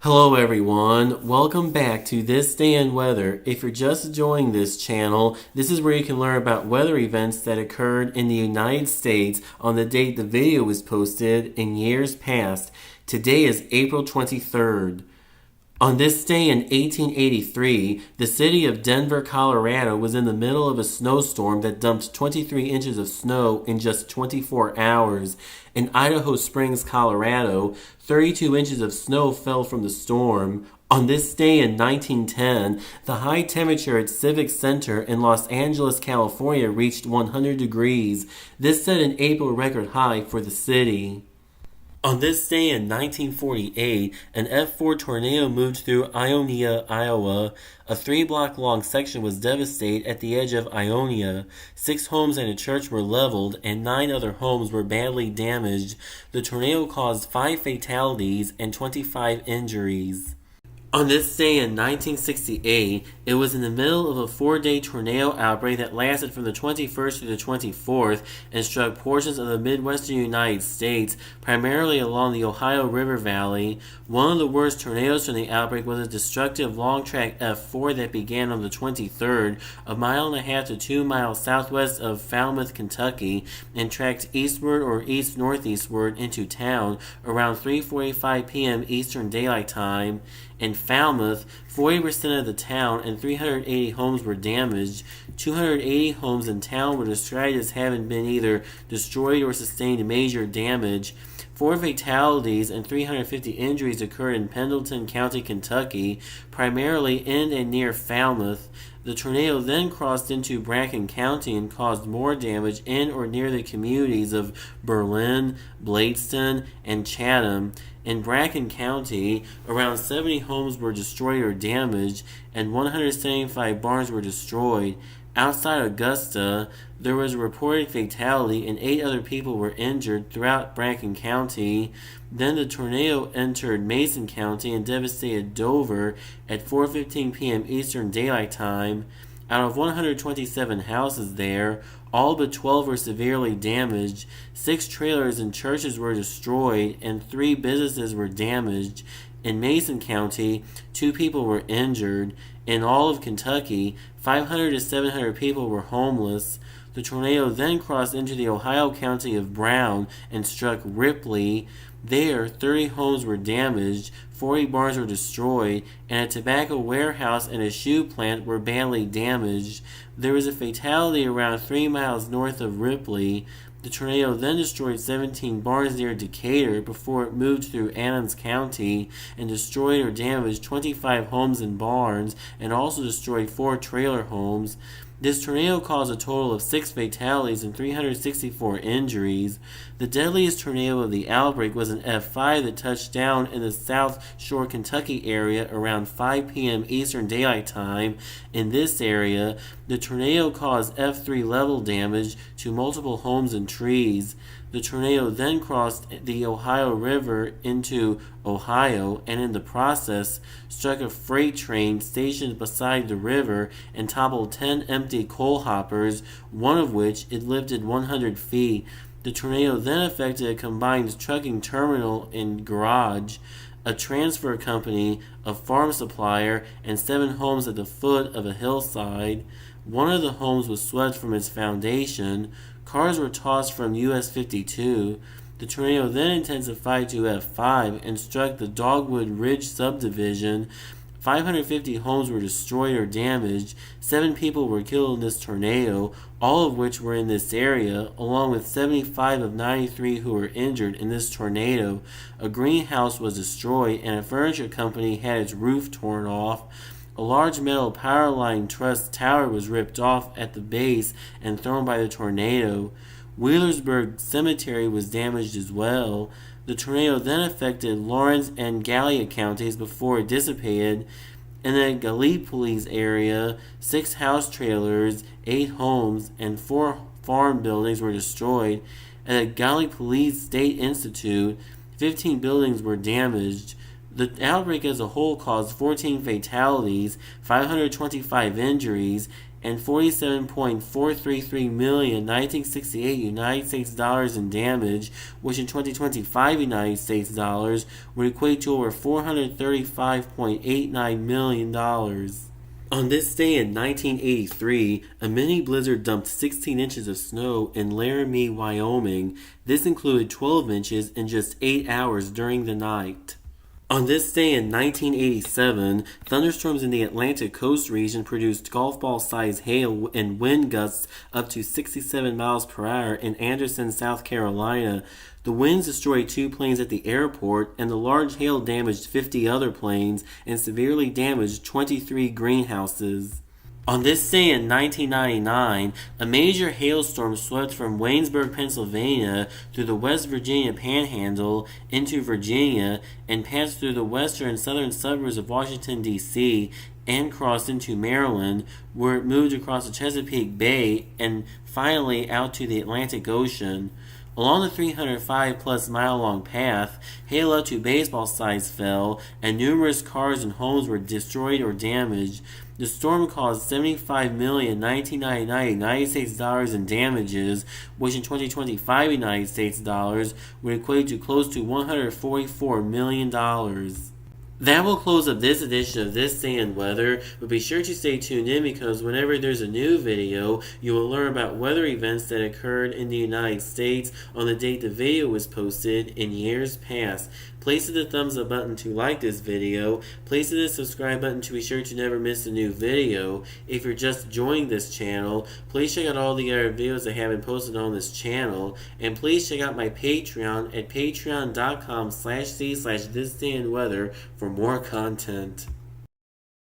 Hello everyone, welcome back to This Day in Weather. If you're just joining this channel, this is where you can learn about weather events that occurred in the United States on the date the video was posted in years past. Today is April 23rd. On this day in 1883, the city of Denver, Colorado was in the middle of a snowstorm that dumped 23 inches of snow in just 24 hours. In Idaho Springs, Colorado, 32 inches of snow fell from the storm. On this day in 1910, the high temperature at Civic Center in Los Angeles, California reached 100 degrees. This set an April record high for the city. On this day in 1948, an F4 tornado moved through Ionia, Iowa. A 3-block-long section was devastated at the edge of Ionia. 6 homes and a church were leveled, and 9 other homes were badly damaged. The tornado caused 5 fatalities and 25 injuries. On this day in 1968, it was in the middle of a 4-day tornado outbreak that lasted from the 21st to the 24th and struck portions of the Midwestern United States, primarily along the Ohio River Valley. One of the worst tornadoes from the outbreak was a destructive long-track F4 that began on the 23rd, a mile and a half to 2 miles southwest of Falmouth, Kentucky, and tracked eastward or east-northeastward into town around 3:45 p.m. Eastern Daylight Time. In Falmouth, 40% of the town and 380 homes were damaged. 280 homes in town were described as having been either destroyed or sustained major damage. 4 fatalities and 350 injuries occurred in Pendleton County, Kentucky, primarily in and near Falmouth. The tornado then crossed into Bracken County and caused more damage in or near the communities of Berlin, Bladeston, and Chatham. In Bracken County, around 70 homes were destroyed or damaged, and 175 barns were destroyed. Outside Augusta, there was a reported fatality and 8 other people were injured throughout Bracken County. Then the tornado entered Mason County and devastated Dover at 4:15 p.m. Eastern Daylight Time. Out of 127 houses there, all but 12 were severely damaged. 6 trailers and churches were destroyed, and 3 businesses were damaged. In Mason County, 2 people were injured. In all of Kentucky, 500 to 700 people were homeless. The tornado then crossed into the Ohio county of Brown and struck Ripley. There, 30 homes were damaged, 40 barns were destroyed, and a tobacco warehouse and a shoe plant were badly damaged. There was a fatality around 3 miles north of Ripley. The tornado then destroyed 17 barns near Decatur before it moved through Adams County and destroyed or damaged 25 homes and barns, and also destroyed 4 trailer homes. This tornado caused a total of 6 fatalities and 364 injuries. The deadliest tornado of the outbreak was an F5 that touched down in the South Shore, Kentucky area around 5 p.m. Eastern Daylight Time. In this area, the tornado caused F3 level damage to multiple homes and trees. The tornado then crossed the Ohio River into Ohio and in the process struck a freight train stationed beside the river and toppled 10 empty coal hoppers, one of which it lifted 100 feet. The tornado then affected a combined trucking terminal and garage, a transfer company, a farm supplier, and 7 homes at the foot of a hillside. One of the homes was swept from its foundation. Cars were tossed from US 52. The tornado then intensified to F5 and struck the Dogwood Ridge subdivision. 550 homes were destroyed or damaged. 7 people were killed in this tornado, all of which were in this area, along with 75 of 93 who were injured in this tornado. A greenhouse was destroyed and a furniture company had its roof torn off. A large metal power line truss tower was ripped off at the base and thrown by the tornado. Wheelersburg Cemetery was damaged as well. The tornado then affected Lawrence and Gallia Counties before it dissipated. In the Gallipolis area, 6 house trailers, 8 homes, and 4 farm buildings were destroyed. At the Gallipolis State Institute, 15 buildings were damaged. The outbreak as a whole caused 14 fatalities, 525 injuries, and $47.433 million 1968 United States dollars in damage, which in 2025 United States dollars would equate to over $435.89 million. On this day in 1983, a mini blizzard dumped 16 inches of snow in Laramie, Wyoming. This included 12 inches in just 8 hours during the night. On this day in 1987, thunderstorms in the Atlantic Coast region produced golf ball-sized hail and wind gusts up to 67 miles per hour in Anderson, South Carolina. The winds destroyed 2 planes at the airport, and the large hail damaged 50 other planes and severely damaged 23 greenhouses. On this day in 1999, a major hailstorm swept from Waynesburg, Pennsylvania, through the West Virginia Panhandle into Virginia and passed through the western and southern suburbs of Washington, D.C., and crossed into Maryland, where it moved across the Chesapeake Bay and finally out to the Atlantic Ocean. Along the 305-plus mile-long path, hail up to baseball size fell, and numerous cars and homes were destroyed or damaged. The storm caused $75 million 1999 United States dollars in damages, which in 2025 United States dollars would equate to close to $144 million. That will close up this edition of This Day in Weather, but be sure to stay tuned in because whenever there's a new video, you will learn about weather events that occurred in the United States on the date the video was posted in years past. Place the thumbs up button to like this video. Place the subscribe button to be sure to never miss a new video. If you're just joining this channel, please check out all the other videos that have been posted on this channel. And please check out my Patreon at patreon.com/c/thisdayinweather for more content.